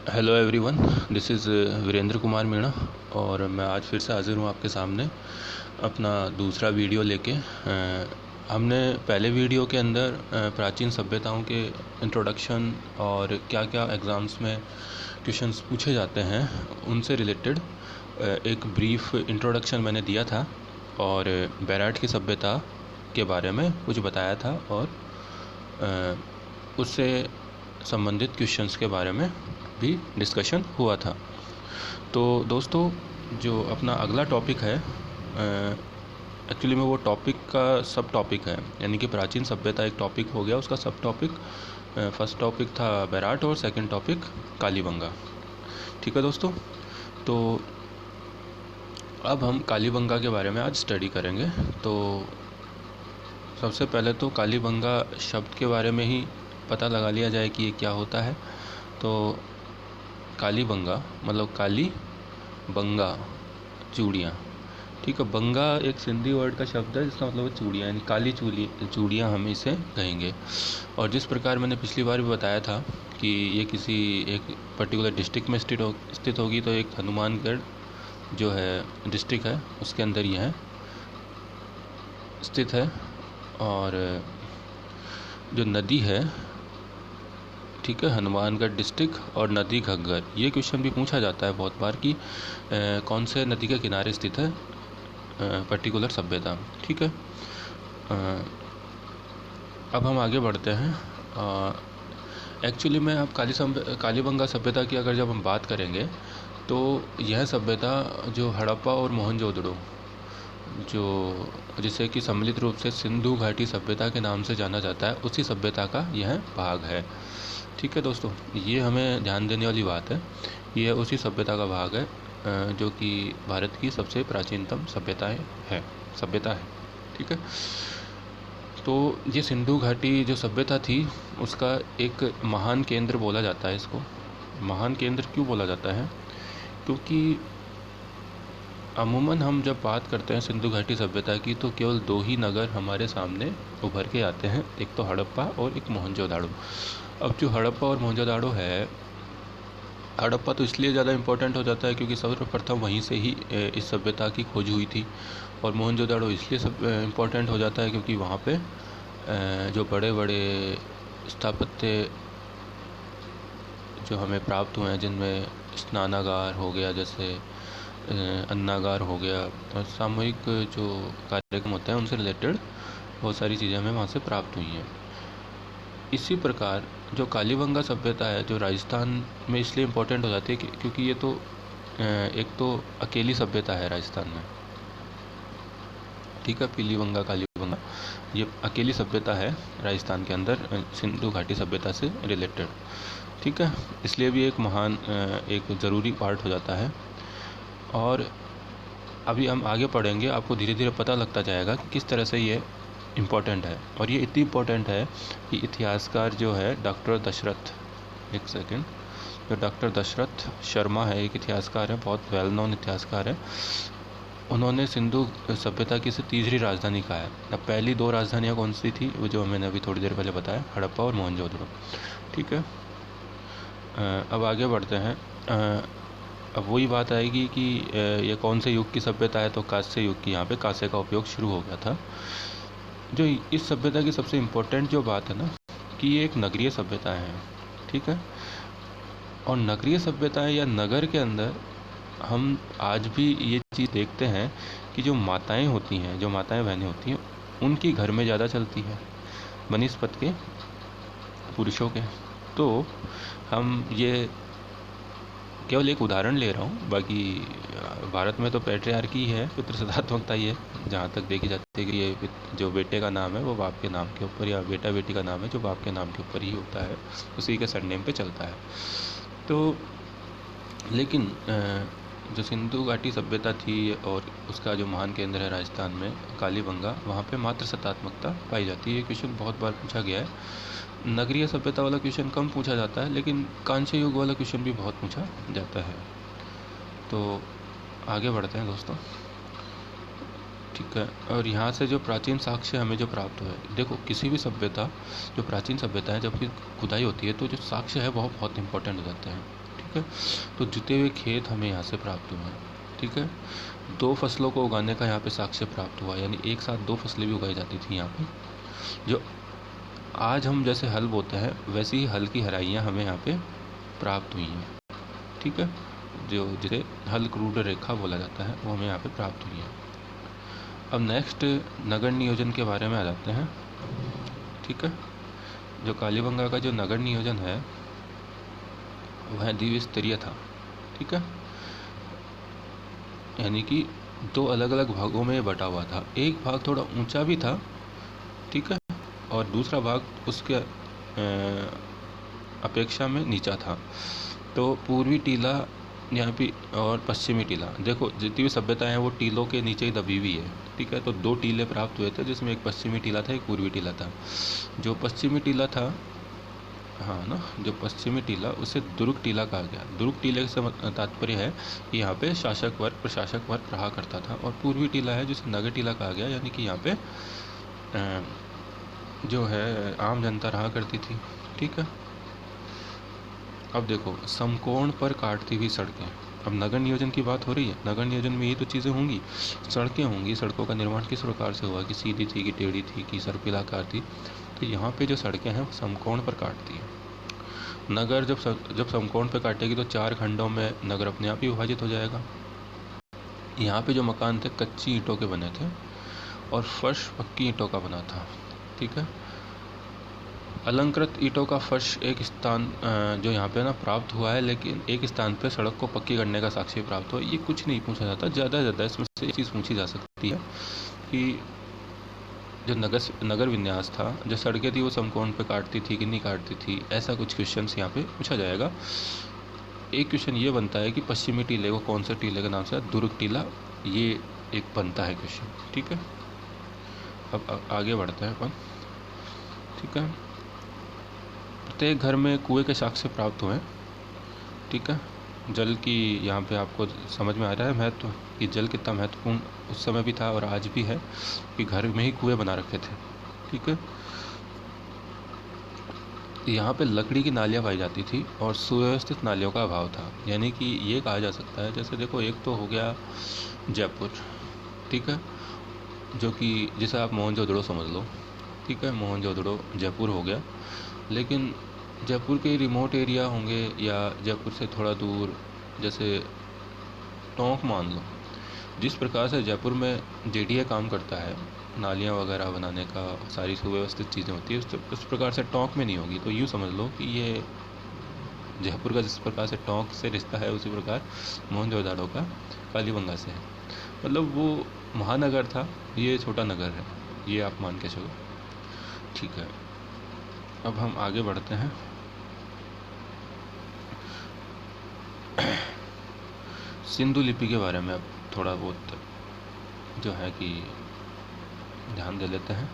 Hello everyone, this is Virendra Kumar Meena. और मैं आज फिर से हाज़िर हूँ आपके सामने अपना दूसरा वीडियो लेके। हमने पहले वीडियो के अंदर प्राचीन सभ्यताओं के इंट्रोडक्शन और क्या क्या एग्ज़ाम्स में क्वेश्चंस पूछे जाते हैं उनसे रिलेटेड एक ब्रीफ इंट्रोडक्शन मैंने दिया था और बैराट की सभ्यता के बारे में कुछ बताया था और उससे संबंधित क्वेश्चंस के बारे में भी डिस्कशन हुआ था। तो दोस्तों, जो अपना अगला टॉपिक है एक्चुअली में वो टॉपिक का सब टॉपिक है, यानी कि प्राचीन सभ्यता एक टॉपिक हो गया, उसका सब टॉपिक फर्स्ट टॉपिक था बैराट और सेकंड टॉपिक कालीबंगा। ठीक है दोस्तों, तो अब हम कालीबंगा के बारे में आज स्टडी करेंगे। तो सबसे पहले तो कालीबंगा शब्द के बारे में ही पता लगा लिया जाए कि ये क्या होता है। तो कालीबंगा मतलब काली बंगा चूड़ियाँ। ठीक है, बंगा एक सिंधी वर्ड का शब्द है जिसका मतलब है चूड़ियाँ, यानी काली चूड़ियाँ हम इसे कहेंगे। और जिस प्रकार मैंने पिछली बार भी बताया था कि ये किसी एक पर्टिकुलर डिस्ट्रिक्ट में स्थित होगी, तो एक हनुमानगढ़ जो है डिस्ट्रिक्ट है उसके अंदर यह स्थित है। और जो नदी है, ठीक है, हनुमानगढ़ डिस्ट्रिक्ट और नदी घग्गर, ये क्वेश्चन भी पूछा जाता है बहुत बार कि कौन से नदी के किनारे स्थित है पर्टिकुलर सभ्यता। ठीक है, अब हम आगे बढ़ते हैं। एक्चुअली में अब कालीबंगा सभ्यता की अगर जब हम बात करेंगे तो यह सभ्यता जो हड़प्पा और मोहनजोदड़ो, जो जिसे कि सम्मिलित रूप से सिंधु घाटी सभ्यता के नाम से जाना जाता है, उसी सभ्यता का यह भाग है। ठीक है दोस्तों, ये हमें ध्यान देने वाली बात है। ये उसी सभ्यता का भाग है जो कि भारत की सबसे प्राचीनतम सभ्यता है। ठीक है, तो ये सिंधु घाटी जो सभ्यता थी उसका एक महान केंद्र बोला जाता है। इसको महान केंद्र क्यों बोला जाता है? क्योंकि अमूमन हम जब बात करते हैं सिंधु घाटी सभ्यता की तो केवल दो ही नगर हमारे सामने उभर के आते हैं, एक तो हड़प्पा और एक मोहनजोदाड़ो। अब जो हड़प्पा और मोहनजोदाड़ो है, हड़प्पा तो इसलिए ज़्यादा इम्पोर्टेंट हो जाता है क्योंकि सर्वप्रथम वहीं से ही इस सभ्यता की खोज हुई थी। और मोहनजोदाड़ो इसलिए सब इम्पोर्टेंट हो जाता है क्योंकि वहाँ पे जो बड़े बड़े स्थापत्य जो हमें प्राप्त हुए हैं, जिनमें स्नानागार हो गया, जैसे अन्नागार हो गया, और सामूहिक जो कार्यक्रम होते हैं उनसे रिलेटेड बहुत सारी चीज़ें हमें वहाँ से प्राप्त हुई हैं। इसी प्रकार जो कालीबंगा सभ्यता है जो राजस्थान में इसलिए इम्पोर्टेंट हो जाती है क्योंकि ये तो एक तो अकेली सभ्यता है राजस्थान में। ठीक है, पीलीबंगा कालीबंगा ये अकेली सभ्यता है राजस्थान के अंदर सिंधु घाटी सभ्यता से रिलेटेड। ठीक है, इसलिए भी एक महान एक ज़रूरी पार्ट हो जाता है। और अभी हम आगे पढ़ेंगे, आपको धीरे धीरे पता लगता जाएगा कि किस तरह से ये इम्पोर्टेंट है। और ये इतनी इम्पोर्टेंट है कि इतिहासकार जो है डॉक्टर दशरथ, एक सेकंड, जो डॉक्टर दशरथ शर्मा है, एक इतिहासकार है, बहुत वेल नोन इतिहासकार है। उन्होंने सिंधु सभ्यता की इसे तीसरी राजधानी कहा है। अब पहली दो राजधानियाँ कौन सी थी, वो जो मैंने अभी थोड़ी देर पहले बताया, हड़प्पा और मोहनजोदड़ो। ठीक है, अब आगे बढ़ते हैं। अब वही बात आएगी कि ये कौन से युग की सभ्यता है, तो कांस्य युग की। यहाँ पे कांस्य का उपयोग शुरू हो गया था। जो इस सभ्यता की सबसे इम्पोर्टेंट जो बात है ना, कि ये एक नगरीय सभ्यता है। ठीक है, और नगरीय सभ्यता या नगर के अंदर हम आज भी ये चीज़ देखते हैं कि जो माताएं होती हैं, जो माताएं बहनें होती हैं, उनकी घर में ज़्यादा चलती है बनिस्पत के पुरुषों के। तो हम ये केवल एक उदाहरण ले रहा हूँ, बाकी भारत में तो पैट्रियार्की है, पितृसत्तात्मकता ही है, जहाँ तक देखी जाती है कि ये जो बेटे का नाम है वो बाप के नाम के ऊपर, या बेटा बेटी का नाम है जो बाप के नाम के ऊपर ही होता है, उसी के सरनेम पे चलता है। तो लेकिन जो सिंधु घाटी सभ्यता थी और उसका जो महान केंद्र है राजस्थान में कालीबंगा, वहाँ पे मात्र सत्तात्मकता पाई जाती है। ये क्वेश्चन बहुत बार पूछा गया है। नगरीय सभ्यता वाला क्वेश्चन कम पूछा जाता है, लेकिन कांस्य युग वाला क्वेश्चन भी बहुत पूछा जाता है। तो आगे बढ़ते हैं दोस्तों। ठीक है, और यहाँ से जो प्राचीन साक्ष्य हमें जो प्राप्त हुआ है, देखो किसी भी सभ्यता, जो प्राचीन सभ्यता है, जब भी खुदाई होती है तो जो साक्ष्य है वो बहुत इंपॉर्टेंट हो जाता है। ठीक है। तो जुते हुए खेत हमें यहाँ से प्राप्त हुए हैं, ठीक है। दो फसलों को उगाने का यहाँ पे साक्ष्य प्राप्त हुआ, यानी एक साथ दो फसलें भी उगाई जाती थी यहाँ पे। जो आज हम जैसे हल बोते हैं वैसी ही हल की हराइयाँ हमें यहाँ पे प्राप्त हुई हैं, ठीक है। जो जिसे हल क्रूड रेखा बोला जाता है वो हमें यहाँ पे प्राप्त हुई है। अब नेक्स्ट नगर नियोजन के बारे में आ जाते हैं, ठीक है। जो कालीबंगा का जो नगर नियोजन है वह द्विस्तरीय था, ठीक है। यानी कि दो अलग अलग भागों में बटा हुआ था। एक भाग थोड़ा ऊंचा भी था, ठीक है, और दूसरा भाग उसके अपेक्षा में नीचा था। तो पूर्वी टीला यहाँ पे और पश्चिमी टीला, देखो जितनी भी सभ्यताएं हैं वो टीलों के नीचे ही दबी हुई है, ठीक है। तो दो टीले प्राप्त हुए थे जिसमें एक पश्चिमी टीला था, एक पूर्वी टीला था। जो पश्चिमी टीला था, हाँ ना, जो पश्चिमी टीला उसे दुर्ग टीला कहा गया। दुर्ग टीले से तात्पर्य है कि यहाँ पे शासक वर्ग प्रशासक वर्ग रहा करता था। और पूर्वी टीला है जिसे नगर टीला कहा गया, यानी कि यहाँ पे जो है आम जनता रहा करती थी, ठीक है। अब देखो समकोण पर काटती हुई सड़कें। अब नगर नियोजन की बात हो रही है, नगर नियोजन में यही तो चीज़ें होंगी, सड़कें होंगी। सड़कों का निर्माण किस प्रकार से हुआ, कि सीधी थी कि टेढ़ी थी कि सर्पिलाकार थी। तो यहाँ पे जो सड़कें हैं वो समकोण पर काटती हैं। नगर जब समकोण पर काटेगी तो चार खंडों में नगर अपने आप ही विभाजित हो जाएगा। यहाँ पे जो मकान थे कच्ची ईंटों के बने थे और फर्श पक्की ईंटों का बना था, ठीक है। अलंकृत ईंटों का फर्श एक स्थान जो यहाँ पे ना प्राप्त हुआ है, लेकिन एक स्थान पे सड़क को पक्की करने का साक्ष्य प्राप्त हुआ। ये कुछ नहीं पूछा जाता, ज़्यादा से ज़्यादा इसमें से एक चीज़ पूछी जा सकती है कि जो नगर विन्यास था, जो सड़कें थी वो समकोण पे काटती थी कि नहीं काटती थी, ऐसा कुछ क्वेश्चन यहाँ पे पूछा जाएगा। एक क्वेश्चन ये बनता है कि पश्चिमी टीले को कौन से टीले के नाम से, दुर्ग टीला, ये एक बनता है क्वेश्चन, ठीक है। अब आगे बढ़ते हैं अपन, ठीक है। प्रत्येक घर में कुएं के साक्ष्य प्राप्त हुए, ठीक है। जल की यहाँ पे आपको समझ में आ रहा है महत्व कि जल कितना महत्वपूर्ण उस समय भी था और आज भी है, कि घर में ही कुएं बना रखे थे, ठीक है। यहाँ पे लकड़ी की नालियाँ पाई जाती थी और सुव्यवस्थित नालियों का अभाव था। यानी कि ये कहा जा सकता है, जैसे देखो एक तो हो गया जयपुर, ठीक है, जो कि जिसे आप मोहनजोदड़ो समझ लो, ठीक है। मोहनजोदड़ो जयपुर हो गया, लेकिन जयपुर के रिमोट एरिया होंगे या जयपुर से थोड़ा दूर, जैसे टोंक मान लो। जिस प्रकार से जयपुर में जेडीए काम करता है, नालियाँ वगैरह बनाने का, सारी सुव्यवस्थित चीज़ें होती है, उस प्रकार से टोंक में नहीं होगी। तो यूँ समझ लो कि ये जयपुर का जिस प्रकार से टोंक से रिश्ता है, उसी प्रकार मोहनजोदड़ो का कालीबंगा से है। मतलब वो महानगर था, ये छोटा नगर है, ये आप मान के चलो, ठीक है। अब हम आगे बढ़ते हैं। सिंधु लिपि के बारे में अब थोड़ा बहुत जो है कि ध्यान दे लेते हैं।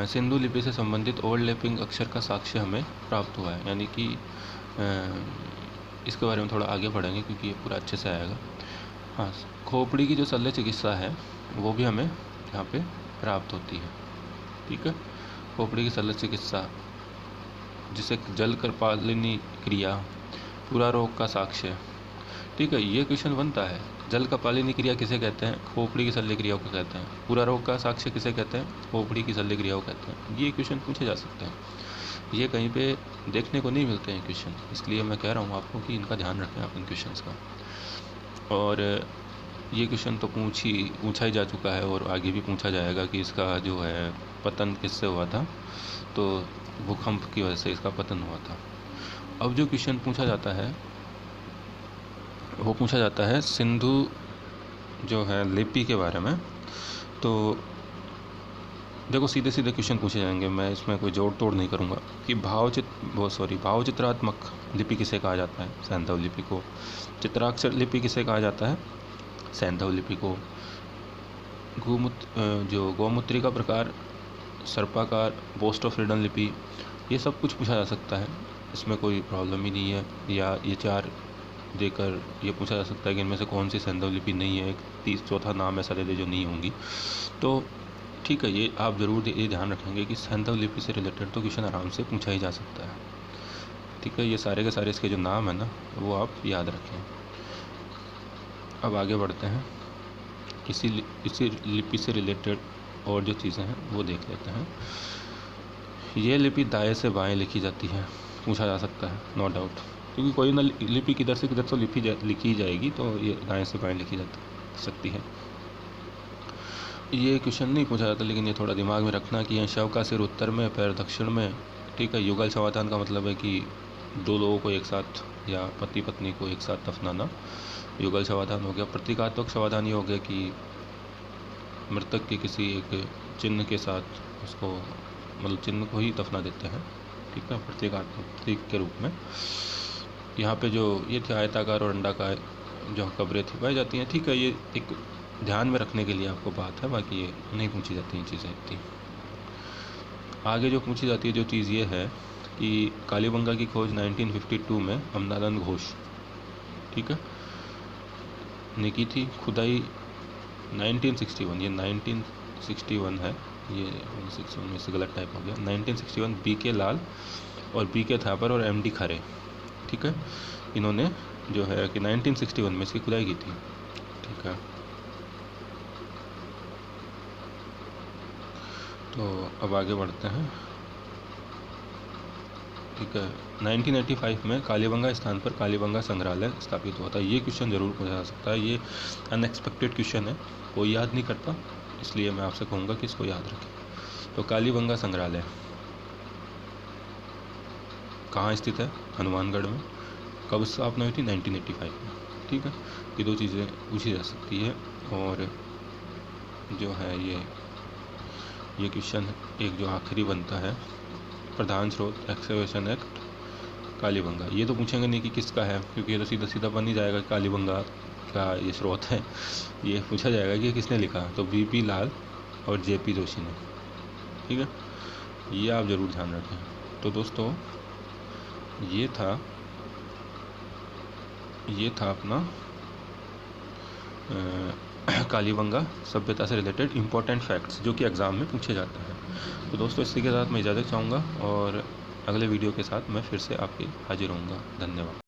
सिंधु लिपि से संबंधित ओवरलैपिंग अक्षर का साक्ष्य हमें प्राप्त हुआ है, यानी कि इसके बारे में थोड़ा आगे बढ़ेंगे क्योंकि ये पूरा अच्छे से आएगा। हाँ, खोपड़ी की जो शल्य चिकित्सा है वो भी हमें यहाँ पे प्राप्त होती है, ठीक है। खोपड़ी की शल्य चिकित्सा, जिसे जल करपालिनी क्रिया, पूरा रोग का साक्ष्य, ठीक है। ये क्वेश्चन बनता है, जल कपालिनी क्रिया किसे कहते हैं, खोपड़ी की शल्य क्रिया को कहते हैं। पूरा रोग का साक्ष्य किसे कहते हैं, खोपड़ी की शल्य क्रिया को कहते हैं। ये क्वेश्चन पूछे जा सकते हैं, ये कहीं पे देखने को नहीं मिलते हैं क्वेश्चन, इसलिए मैं कह रहा हूँ आपको कि इनका ध्यान रखें आप इन क्वेश्चंस का। और ये क्वेश्चन तो पूछा ही जा चुका है और आगे भी पूछा जाएगा कि इसका जो है पतन किससे हुआ था, तो भूकंप की वजह से इसका पतन हुआ था। अब जो क्वेश्चन पूछा जाता है वो पूछा जाता है सिंधु जो है लिपि के बारे में। तो देखो सीधे सीधे क्वेश्चन पूछे जाएंगे, मैं इसमें कोई जोड़ तोड़ नहीं करूँगा कि भावचित्रात्मक लिपि किसे कहा जाता है, सैंधव लिपि को। चित्राक्षर लिपि किसे कहा जाता है, सैंधव लिपि को। गोमूत्री का प्रकार, सर्पाकार, पोस्ट ऑफ रिडन लिपि, ये सब कुछ पूछा जा सकता है, इसमें कोई प्रॉब्लम ही नहीं है। या ये चार देकर ये पूछा जा सकता है कि इनमें से कौन सी सैंधव लिपि नहीं है, एक चौथा नाम ऐसा दे दे जो नहीं होंगी। तो ठीक है, ये आप ज़रूर ये ध्यान रखेंगे कि सैंधव लिपि से रिलेटेड तो क्वेश्चन आराम से पूछा ही जा सकता है, ठीक है, ये सारे के सारे इसके जो नाम है ना वो आप याद रखें। अब आगे बढ़ते हैं, इसी लिपि से रिलेटेड और जो चीज़ें हैं वो देख लेते हैं। ये लिपि दाएं से बाएं लिखी जाती है, पूछा जा सकता है, नो डाउट, क्योंकि कोई ना लिपि किधर से किधर तो लिखी जाएगी, तो ये दाएं से बाएं लिखी जा सकती है। ये क्वेश्चन नहीं पूछा जाता, लेकिन ये थोड़ा दिमाग में रखना कि यह शव का सिर उत्तर में, पैर दक्षिण में। ठीक है, युगल शवाधान का मतलब है कि दो लोगों को एक साथ या पति पत्नी को एक साथ दफनाना युगल शवाधान हो गया। प्रतीकात्मक शवाधान ये हो गया कि मृतक के किसी एक चिन्ह के साथ उसको, मतलब चिन्ह को ही दफना देते हैं। ठीक है, प्रतीक के रूप में। यहाँ पे जो ये थे आयताकार और अंडाकार जो कब्रें थी पाई जाती हैं। ठीक है, ये एक ध्यान में रखने के लिए आपको बात है, बाकी ये नहीं पूछी जाती ये चीज़ें इतनी। आगे जो पूछी जाती है जो चीज़ ये है कि कालीबंगा की खोज 1952 में अमनानंद घोष, ठीक है, ने की थी। खुदाई 1961, ये 1961 है, ये 1961 में से गलत टाइप हो गया। 1961 BK लाल और BK थापर और MD खरे, ठीक है, इन्होंने जो है कि 1961 में इसकी खुदाई की थी। ठीक है, तो अब आगे बढ़ते हैं। ठीक है, 1985 में कालीबंगा स्थान पर कालीबंगा संग्रहालय स्थापित हुआ था। ये क्वेश्चन जरूर पूछा जा सकता है, ये अनएक्सपेक्टेड क्वेश्चन है, कोई याद नहीं करता, इसलिए मैं आपसे कहूँगा कि इसको याद रखें। तो कालीबंगा संग्रहालय कहाँ स्थित है? हनुमानगढ़ में। कब स्थापना हुई थी? 1985 में। ठीक है, ये दो चीज़ें पूछी जा सकती है। और जो है ये क्वेश्चन एक जो आखिरी बनता है, प्रधान स्रोत एक्सकवेशन एक्ट कालीबंगा, ये तो पूछेंगे नहीं कि किसका है, क्योंकि ये तो सीधा सीधा बन ही जाएगा कालीबंगा का ये स्रोत है। ये पूछा जाएगा कि किसने लिखा, तो VP लाल और JP जोशी ने। ठीक है, ये आप ज़रूर ध्यान रखें। तो दोस्तों ये था अपना कालीबंगा सभ्यता से रिलेटेड इम्पोर्टेंट फैक्ट्स जो कि एग्ज़ाम में पूछे जाते हैं। तो दोस्तों इसी के साथ मैं इजाज़त चाहूँगा और अगले वीडियो के साथ मैं फिर से आपके हाजिर होऊंगा। धन्यवाद।